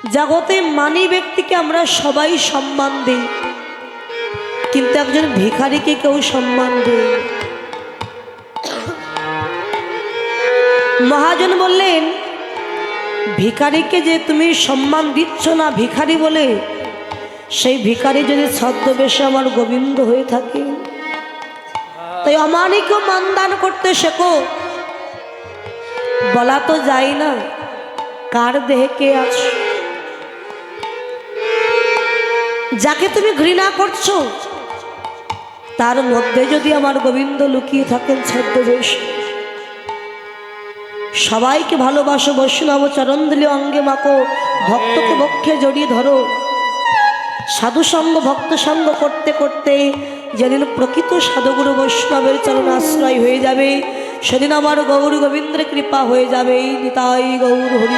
জগতে মানি ব্যক্তিকে আমরা সবাই সম্মান দিই, কিন্তু একজন ভিখারিকে কেউ সম্মান দেয়। মহাজন বললেন, ভিখারিকে যে তুমি সম্মান দিচ্ছ না ভিখারি বলে, সেই ভিখারি যদি ছদ্মবেশে আমার গোবিন্দ হয়ে থাকে, তাই অমানিকও মানদান করতে শেখো। বলা তো যায় না কার দেহে কে আছে। যাকে তুমি ঘৃণা করছো তার মধ্যে যদি আমার গোবিন্দ লুকিয়ে থাকেন ছদ্মবেশে। সবাইকে ভালোবাসো, বৈষ্ণব চরণদলি অঙ্গে মাখো, ভক্তকে বক্ষে জড়িয়ে ধরো। সাধু সঙ্গ ভক্ত সঙ্গ করতে করতে যেদিন প্রকৃত সাধুগুরু বৈষ্ণবের চরণ আশ্রয় হয়ে যাবে, সেদিন আমার গৌর গোবিন্দের কৃপা হয়ে যাবে। নিতাই গৌর হরি।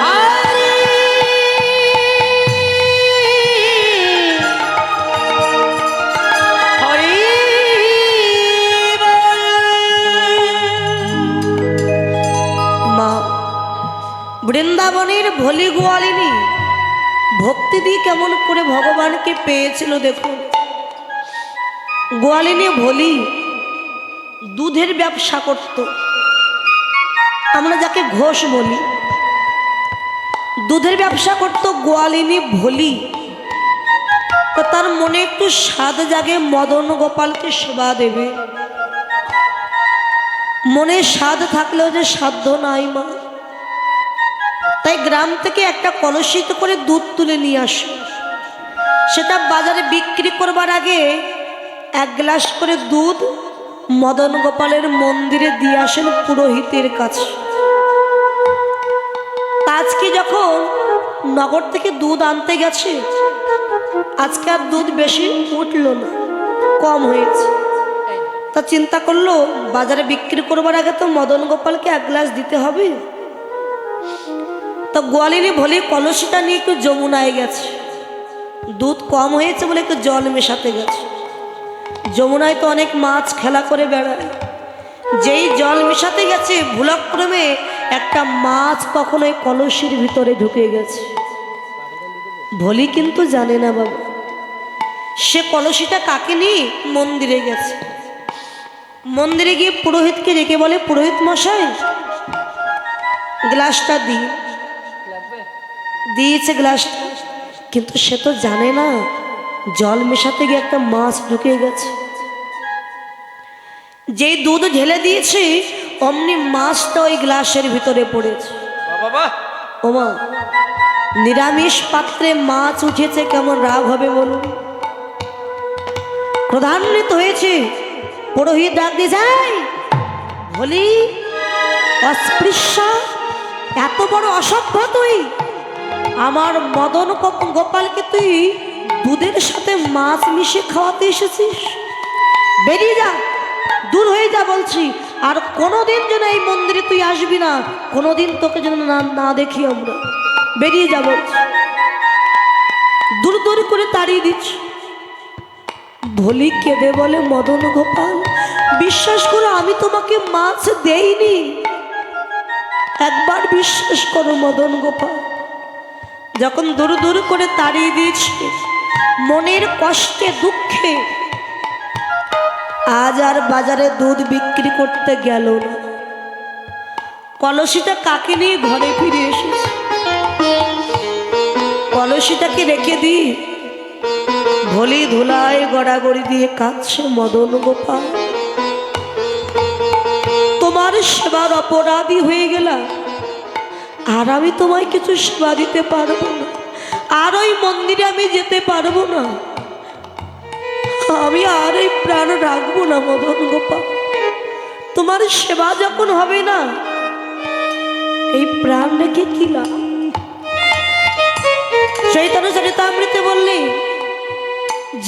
বৃন্দাবনের ভোলি গোয়ালিনী ভক্তি দিয়ে কেমন করে ভগবানকে পেয়েছিল দেখুন। গোয়ালিনী ভোলি দুধের ব্যবসা করত, আমরা যাকে ঘোষ বলি। দুধের ব্যবসা করত গোয়ালিনী ভোলি। তো তার মনে একটু স্বাদ জাগে মদন গোপালকে সেবা দেবে। মনে স্বাদ থাকলেও যে সাধ্য নাই মা, তাই গ্রাম থেকে একটা কলসিতে করে দুধ তুলে নিয়ে আসে। সেটা বাজারে বিক্রি করবার আগে এক গ্লাস করে দুধ মদন গোপালের মন্দিরে দিয়ে আসেন পুরোহিতের কাছে। আজকে যখন নগর থেকে দুধ আনতে গেছে, আজকে আর দুধ বেশি উঠল না, কম হয়েছে। তা চিন্তা করলো বাজারে বিক্রি করবার আগে তো মদন গোপালকে এক গ্লাস দিতে হবে। তো গোয়ালিনী ভোলি কলসিটা নিয়ে একটু যমুনায় গেছে। দুধ কম হয়েছে বলে একটু জল মেশাতে গেছে। যমুনায় তো অনেক মাছ খেলা করে বেড়ায়। যেই জল মেশাতে গেছে ভুলক্রমে একটা মাছ কখনোই কলসির ভিতরে ঢুকে গেছে। ভোলি কিন্তু জানে না বাবা। সে কলসিটা কাকে নিয়ে মন্দিরে গেছে। মন্দিরে গিয়ে পুরোহিতকে ডেকে বলে, পুরোহিত মশাই গ্লাসটা দিয়েছে গ্লাসটা, কিন্তু সে তো জানে না জল মেশাতে গিয়ে একটা মাছ ঢুকে গেছে। যেই দুধ ঢেলে দিয়েছে অমনি মাছটা ওই গ্লাসের ভিতরে পড়েছে। ওমা, নিরামিষ পাত্রে মাছ উঠেছে, কেমন রাগ হবে বলুন। ক্রোধান্বিত হয়েছে। পুরোহিত ডাক দিয়ে যায়, ভোলি অস্পৃশ্যা, এত বড় অসভ্য তুই! আমার মদন গোপালকে তুই দুধের সাথে মাছ মিশে খাওয়াতে এসেছিস। বেরিয়ে যা, দূর হয়ে যা বলছি। আর কোনোদিন যেন এই মন্দিরে তুই আসবি না, কোনোদিন তোকে যেন না দেখি আমরা। বেরিয়ে যা বলছি। দূর দূর করে তাড়িয়ে দিচ্ছি। ভোলি কেঁদে বলে, মদন গোপাল বিশ্বাস করো আমি তোমাকে মাছ দেইনি। একবার বিশ্বাস করো মদন গোপাল। যখন দূর দূর করে তাড়িয়ে দিয়েছে, মনের কষ্টে দুঃখে আজ আর বাজারে দুধ বিক্রি করতে গেল না। কলসিটা কাকে নিয়ে ঘরে ফিরে এসেছে। কলসিটাকে রেখে দিই ভোলি ধুলায় গড়াগড়ি দিয়ে কাঁদছে, মদন গোপাল তোমার সেবার অপরাধী হয়ে গেলাম, আর আমি তোমায় কিছু সেবা দিতে পারবো না, আর ওই মন্দিরে আমি যেতে পারবো না, আমি আর এই প্রাণ রাখবো না মদন গোপাল। তোমার সেবা যখন হবে না, এই প্রাণ রেখে কি লাভ? চৈতন্য চরিতামৃতে বললি,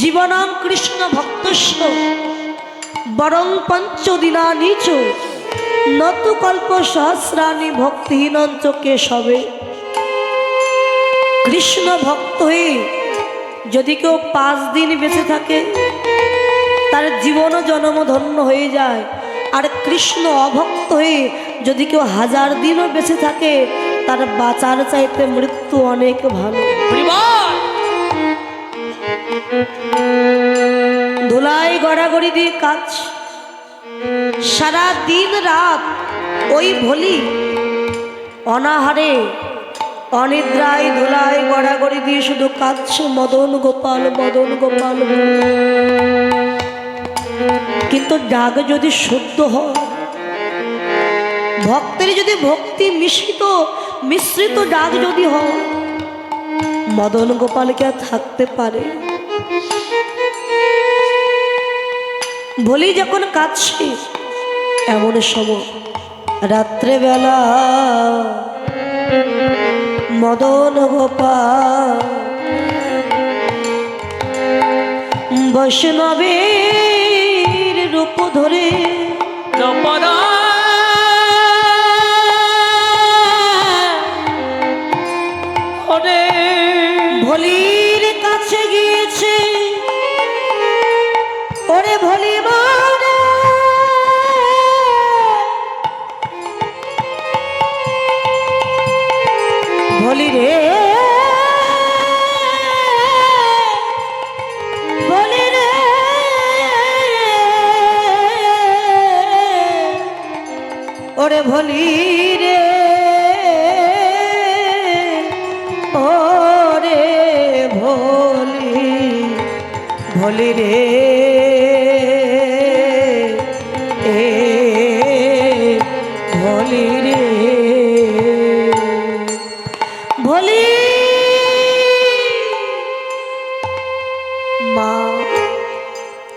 জীবনাং কৃষ্ণ ভক্তস্য বরং পঞ্চদিনানি চ নতু কল্প সহস্রাণি ভক্তিহীনঞ্চ কেশবে। কৃষ্ণ ভক্ত হয়ে যদি কেউ 5 দিন বেঁচে থাকে তার জীবনও জন্মধন্য হয়ে যায়। আর কৃষ্ণ অভক্ত হয়ে যদি কেউ 1000 দিনও বেঁচে থাকে তার বাঁচার চাইতে মৃত্যু অনেক ভালো। ধুলাই গড়াগড়ি দিয়ে কাজ, সারা দিন রাত ওই ভোলি অনাহারে অনিদ্রায় ধুলাই গড়াগড়ি দিয়ে শুধু কাঁদছে মদন গোপাল মদন গোপাল। কিন্তু ডাক যদি শুদ্ধ হয়, ভক্তের যদি ভক্তি মিশ্রিত ডাক যদি হয়, মদন গোপালকে আর থাকতে পারে? বলি যখন কাঁদছে এমন সময় রাত্রেবেলা মদন গোপাল বৈষ্ণবের রূপ ধরে ভলির কাছে গিয়েছে। ওরে ভলি ভলি রে ভলি রে ওরে ভলি রে ওরে ভলি ভলি রে ভলি রে ভলি মা,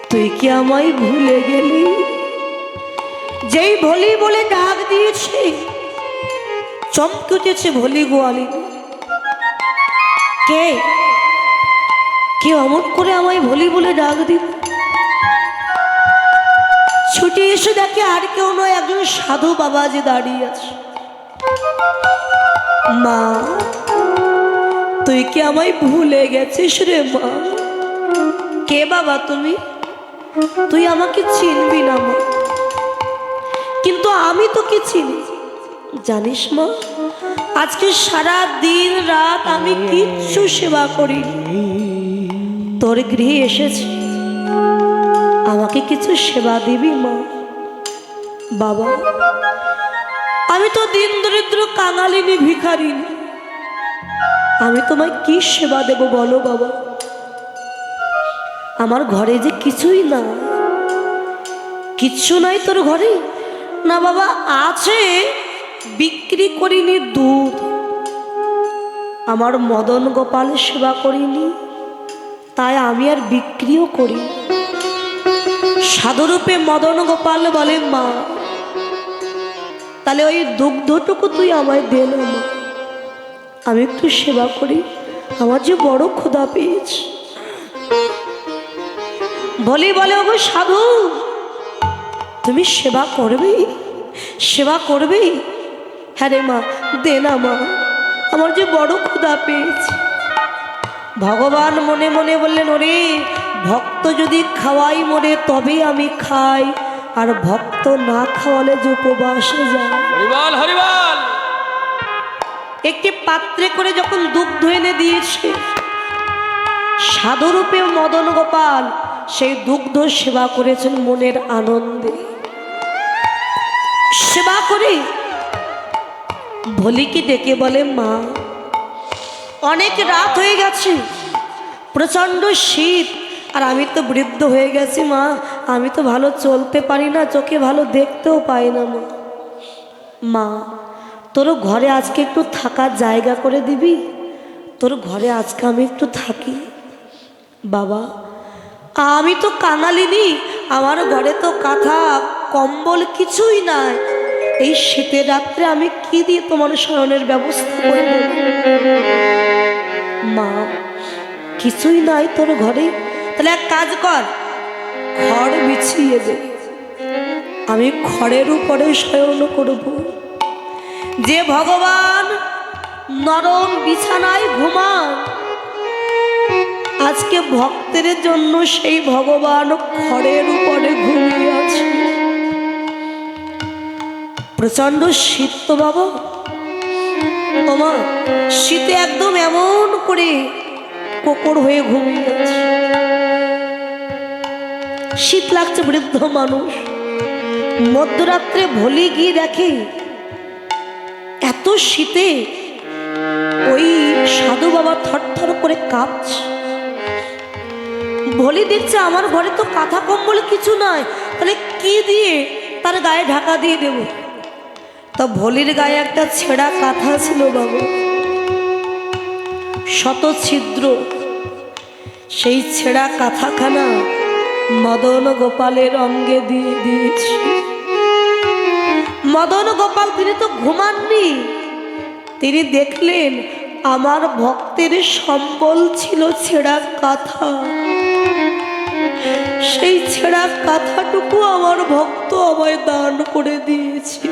তুই কি আমায় ভুলে গেলি? যেই ভলি বলে ডাক দিয়েছে চমকে উঠেছে ভলি গোয়ালি। কে কে অমন করে আমায় ভলি বলে ডাক দিল? ছুটে এসে দেখে আর কেউ নয়, একজন সাধু বাবা যে দাঁড়িয়ে আছে। মা, তুই কি আমায় ভুলে গেছিস রে মা? কে বাবা তুমি? তুই আমাকে চিনবি না মা, কিন্তু আমি তোকে চিনি। জানিস মা, আজকে সারা দিন রাত আমি কিচ্ছু সেবা করি, তোর গৃহে এসেছি, আমাকে কিছু সেবা দিবি মা? বাবা, আমি তো দিন দরিদ্র কাঙালিনী ভিখারিনী, আমি তোমায় কি সেবা দেব বলো বাবা? আমার ঘরে যে কিছুই না, কিচ্ছু নাই তোর ঘরে? না বাবা, আছে, বিক্রি করিনি দুধ। আমার মদন গোপাল সেবা করিনি, তাই আমি আর বিক্রিও করি। সাধুরূপে মদন গোপাল বলে মা, তাহলে ওই দুগ্ধটুকু তুই আমায় দে না মা, আমি একটু সেবা করি, আমার যে বড় ক্ষুধা পেয়েছে। বলি বলে ওগো সাধু, তুমি সেবা করবে? সেবা করবে? হ্যাঁ রে মা, দে না মা, আমার যে বড় ক্ষুধা পেয়েছে। ভগবান মনে মনে বললেন, ওরে ভক্ত যদি খাওয়াই মরে তবে আমি খাই, আর ভক্ত না খাওয়ালে যে উপবাসে যায়। হরিবল হরিবল। একটি পাত্রে করে যখন দুগ্ধ এনে দিয়েছে, সাধুরূপে মদন গোপাল সেই দুগ্ধ সেবা করেছেন মনের আনন্দে। সেবা করে ভলিকে ডেকে বলে, মা অনেক রাত হয়ে গেছে, প্রচণ্ড শীত, আর আমি তো বৃদ্ধ হয়ে গেছি মা, আমি তো ভালো চলতে পারি না, চোখে ভালো দেখতেও পাই না মা। মা, তোর ঘরে আজকে একটু থাকার জায়গা করে দিবি? তোর ঘরে আজকে আমি একটু থাকি। বাবা, আমি তো কাঙালিনী, আমার ঘরে তো কাঁথা কম্বল কিছুই নাই, এই শীতের রাত্রে আমি কি দিয়ে তোমার শয়নের ব্যবস্থা করব? মা, কিছুই নাই তোর ঘরে? তাহলে এক কাজ কর, খড় বিছিয়ে দে, আমি খড়ের উপরে শয়ন করব। যে ভগবান নরম বিছানায় ঘুমান, আজকে ভক্তের জন্য সেই ভগবান খড়ের উপরে ঘুমিয়ে আছে। প্রচন্ড শীত তো বাবা, ওমা শীতে একদম এমন করে কোকর হয়ে ঘুমিয়ে আছে। শীত লাগছে, বৃদ্ধ মানুষ। মধ্যরাত্রে ভোলি গিয়ে দেখে এত শীতে ওই সাধু বাবা থরথর করে কাঁপছে। ভোলি দেখছে আমার ঘরে তো কাঁথা কম্বল কিছু নাই, তাহলে কি দিয়ে তার গায়ে ঢাকা দিয়ে দেব? তা ভোলির গায়ে একটা ছেঁড়া কাঁথা ছিল বাবা, শত ছিদ্র। সেই ছেঁড়া কাঁথাখানা মদন গোপালের অঙ্গে দিয়ে দিয়েছি। মদন গোপাল তিনি তো ঘুমাননি, তিনি দেখলেন আমার ভক্তের সম্বল ছিল ছেঁড়া কাঁথা। সেই ছেঁড়া কাঁথাটুকু আমার ভক্ত আমায় দান করে দিয়েছে,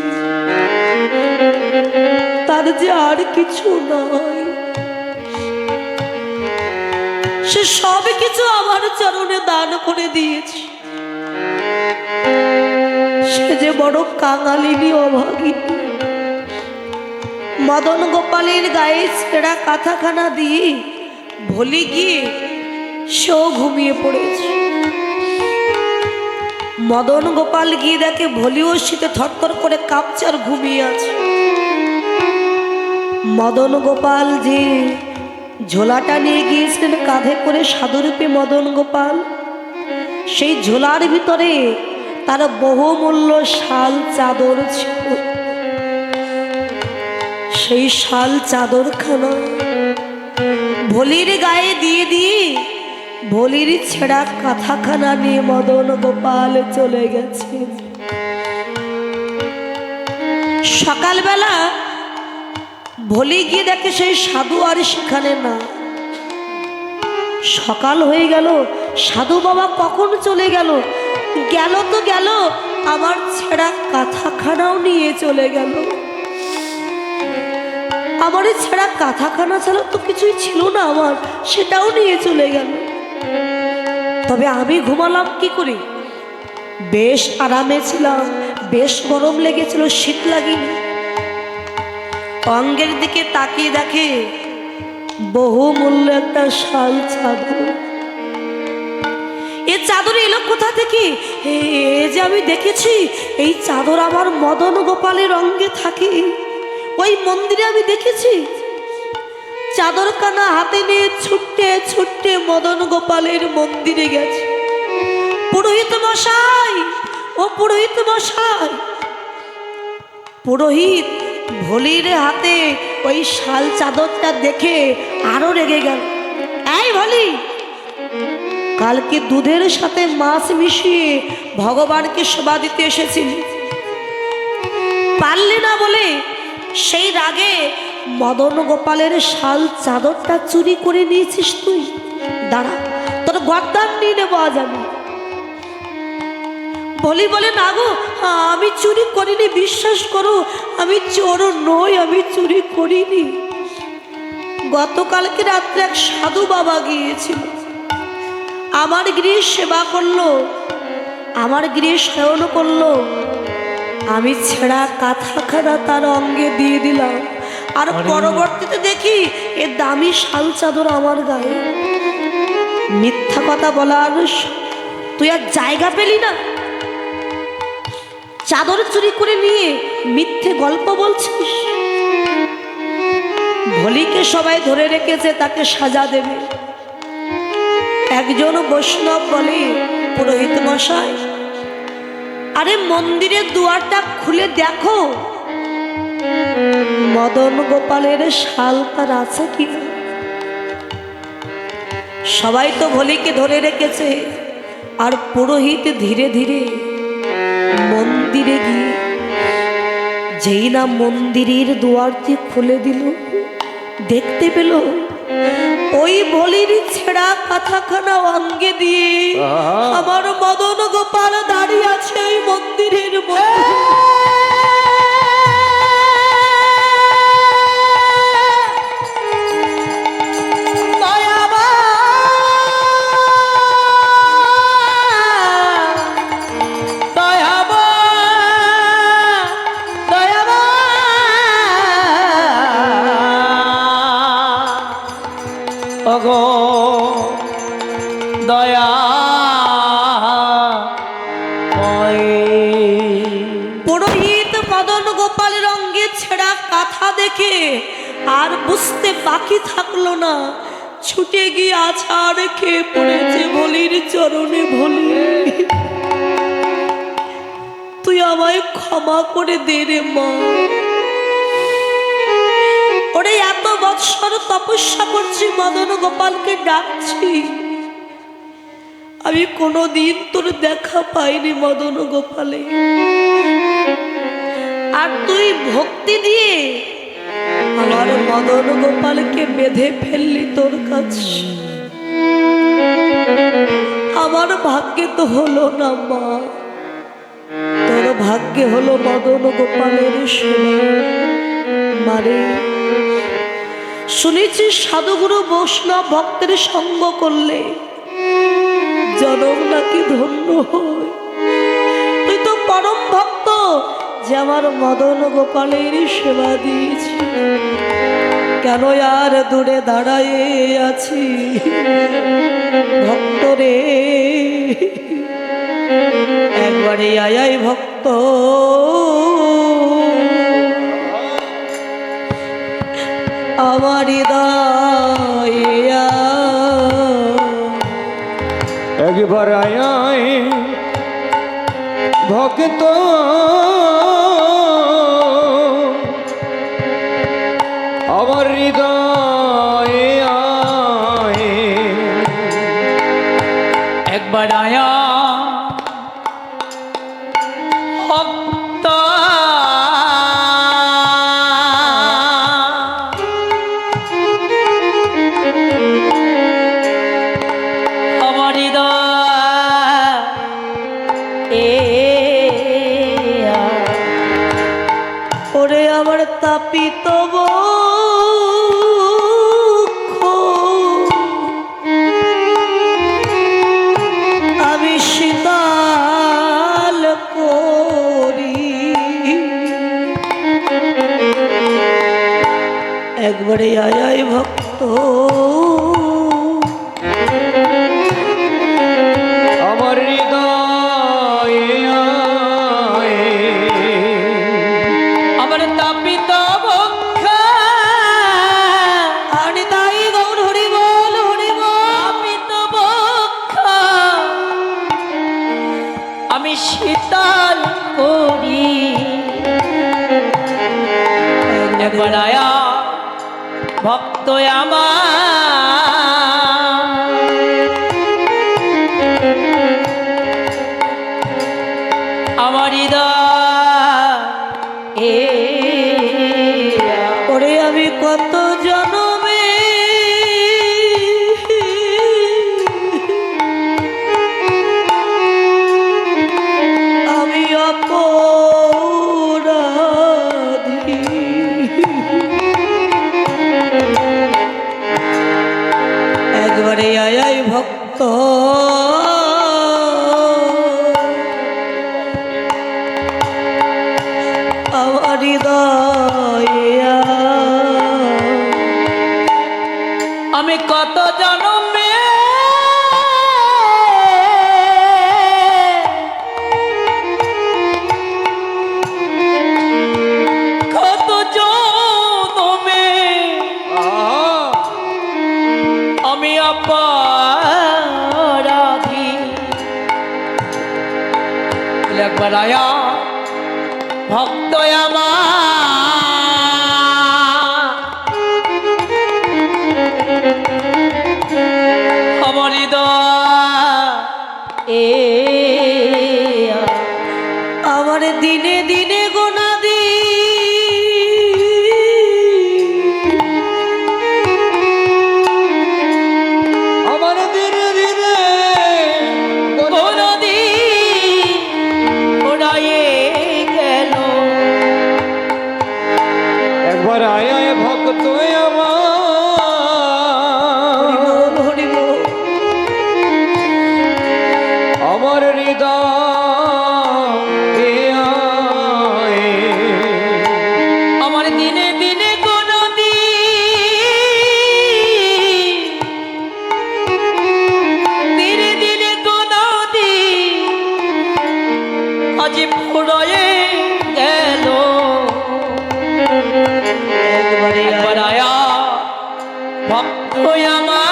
তার যে আর কিছু নয়। সে সব কিছু আমার চরণে দান করে দিয়েছে। সে যে বড় কাঙালিনী, অভাগিনী। মদন গোপালের গায়ে ছেঁড়া কাঁথাখানা দিয়ে ভোলি গিয়ে সেও ঘুমিয়ে পড়েছে। মদন গোপাল গিয়ে দেখে ভোলিও শীতে থরথর করে কাঁপছে আর ঘুমিয়ে আছে। মদন গোপাল যে ঝোলাটা নিয়ে গিয়েছিলেন কাঁধে করে, সাধুরূপে মদন গোপাল, সেই ঝোলার ভিতরে তার বহুমূল্য শাল চাদর ছিল। সেই শাল চাদরখানা ভোলির গায়ে দিয়ে দিয়ে ভোলির ছেঁড়া কাঁথাখানা নিয়ে মদন গোপাল চলে গেছে। সকালবেলা ভোলি গিয়ে দেখে সেই সাধু আর সেখানে না। সকাল হয়ে গেল, সাধু বাবা কখন চলে গেল? গেল তো গেল, আমার ছেঁড়া কাঁথাখানাও নিয়ে চলে গেল। আমার এই ছেঁড়া কাঁথাখানা ছাড়া তো কিছুই ছিল না আমার, সেটাও নিয়ে চলে গেল। তবে আমি ঘুমালাম কি করে? বেশ আরামে ছিলাম, বেশ গরম লেগেছিল, শীত লাগেনি। অঙ্গের দিকে তাকিয়ে দেখে বহুমূল্য একটা শাল চাদর। এ চাদর এলো কোথা থেকে? যে আমি দেখেছি এই চাদর আমার মদন গোপালের অঙ্গে থাকে, ওই মন্দিরে আমি দেখেছি। চাদরখানা হাতে নিয়ে ছুটে ছুটে মদন গোপালের মন্দিরে গেছে। পুরোহিত মশাই, ও পুরোহিত মশাই! পুরোহিত ভোলির হাতে ওই শাল চাদরটা দেখে আরো রেগে গেল। এই ভোলি, কালকে দুধের সাথে মাছ মিশিয়ে ভগবানকে সেবা দিতে এসেছিলি, পারলি না বলে সেই রাগে মদন গোপালের শাল চাদরটা চুরি করে নিয়েছিস তুই। দাঁড়া, তোর গর্দান নিয়ে নেবো আজ আমি। বলি বলে না গো, আমি চুরি করিনি, বিশ্বাস করো, আমি চোর নই, আমি চুরি করিনি। গতকালকে রাত্রে এক সাধু বাবা গিয়েছিল, আমার গৃহে সেবা করলো, আমার গৃহে শয়ন করলো। আমি ছেঁড়া কাঁথাখানা তার অঙ্গে দিয়ে দিলাম, আর পরবর্তীতে দেখি এ দামি শাল চাদর আমার গায়ে। মিথ্যা কথা বলার তুই আর জায়গা পেলি না? চাদর চুরি করে নিয়ে মিথ্যে গল্প বলছিস। ভোলিকে সবাই ধরে রেখেছে, তাকে সাজা দেবে। একজন বৈষ্ণব বলে, পুরোহিত মশাই, আরে মন্দিরের দুয়ারটা খুলে দেখো মদন গোপালের শাল তার আছে কিনা। সবাই তো ভোলিকে ধরে রেখেছে, আর পুরোহিত ধীরে ধীরে মন্দিরে গিয়ে যেই না মন্দিরের দুয়ারটি খুলে দিল, দেখতে পেল ওই ভোলির ছেঁড়া কাঁথাখানা অঙ্গে দিয়ে আমার মদন গোপাল দাঁড়িয়ে আছে ওই মন্দিরের মধ্যে। গো দয়া পুরোহিত মদন গোপালের অঙ্গে ছেঁড়া কাঁথা দেখে আর বুঝতে বাকি থাকলো না, ছুটে গিয়ে আছাড় খেয়ে পড়েছে ভলির চরণে। ভলি, তুই আমায় ক্ষমা করে দে রে মা। ওরে এত বৎসর তপস্যা করছি, মদন গোপালকে ডাকছি, আমি কোনোদিন তোর দেখা পাইনি মদন গোপালে। আর তুই ভক্তি দিয়ে আমার মদন গোপালকে বেঁধে ফেললি তোর কাছে। আমার ভাগ্যে তো হলো না মা, তোর ভাগ্যে হলো মদন গোপালের সেবা। মারে, শুনেছি সাধুগুরু বৈষ্ণব ভক্তের সঙ্গ করলে জনম নাকি ধন্য হয়। তুই তো পরম ভক্ত যে আমার মদন গোপালের সেবা দিয়েছি, কেন আর দূরে দাঁড়ায় আছি ভক্ত রে? একবারে আয় ভক্ত, আমার হৃদয়ে একবার আয় ভক্ত, আমার হৃদয়ে একবার আয় ভক্ত, আমার হৃদয়ে। ওরে আমার তাপিত আমি শীতল করি, একবারে আয় ভক্ত, আমার হৃদয়ে আমার তাপিত বক্ষ, আমি তাই গৌর হরি বল হরি তাপিত বক্ষ আমি শীতল করি, একবার আয়া ভক্ত আমার হৃদয়ে। ওরে আমি কত জনমে আমি অপরাধী, একবারে আয় ভক্ত, আমার হৃদয়ে আমি কত জনমে কত জনমে আমি অপরাধী, একবার আয়া ভক্ত আমার হৃদয়ে। আমার দিনে দিনে গোনা দি আমার দিনে দিনে গোনা দি ওড়ায়ে গেল, আমার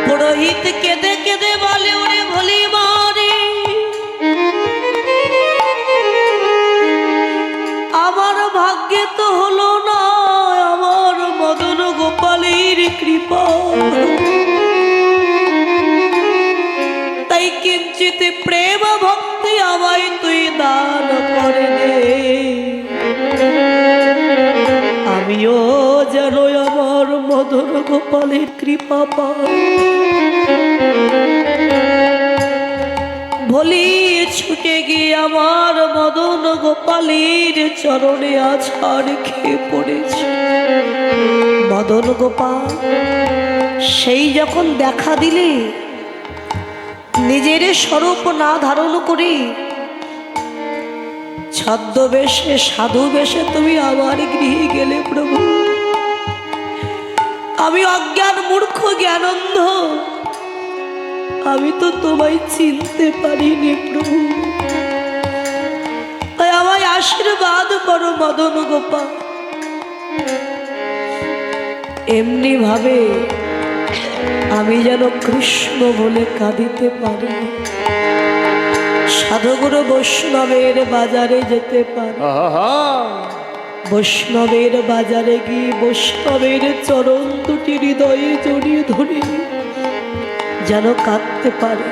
পুরোহিত কেঁদে কেঁদে বলে ওরে ভোলি মারে আমার ভাগ্যে তো হলো না আমার মদন গোপালের কৃপা, তাই কিঞ্চিত প্রেম ভক্তি আমায় তুই দান করে দে, আমিও যেন আমার মদন গোপালের কৃপা পাই। ভোলি ছুটে গিয়ে আমার মদন গোপালের চরণে আছাড় খেয়ে পড়েছে। মদন গোপাল সেই যখন দেখা দিলে নিজের স্বরূপ না ধারণ করে ছদ্মবেশে সাধু বেশে তুমি আমার গৃহে গেলে প্রভু, আমি অজ্ঞান মূর্খ জ্ঞানন্ধ, আমি তো তোমায় চিনতে পারিনি প্রভু, তাই আমায় আশীর্বাদ করো মদন গোপাল। এমনি ভাবে আমি যেন কৃষ্ণ বলে কাঁদিতে পারি, সাধুগুরু বৈষ্ণবের বাজারে যেতে পারি, বৈষ্ণবের বাজারে গিয়ে বৈষ্ণবের চরণ দুটি হৃদয়ে জড়িয়ে ধরে যেন কাঁদতে পারে।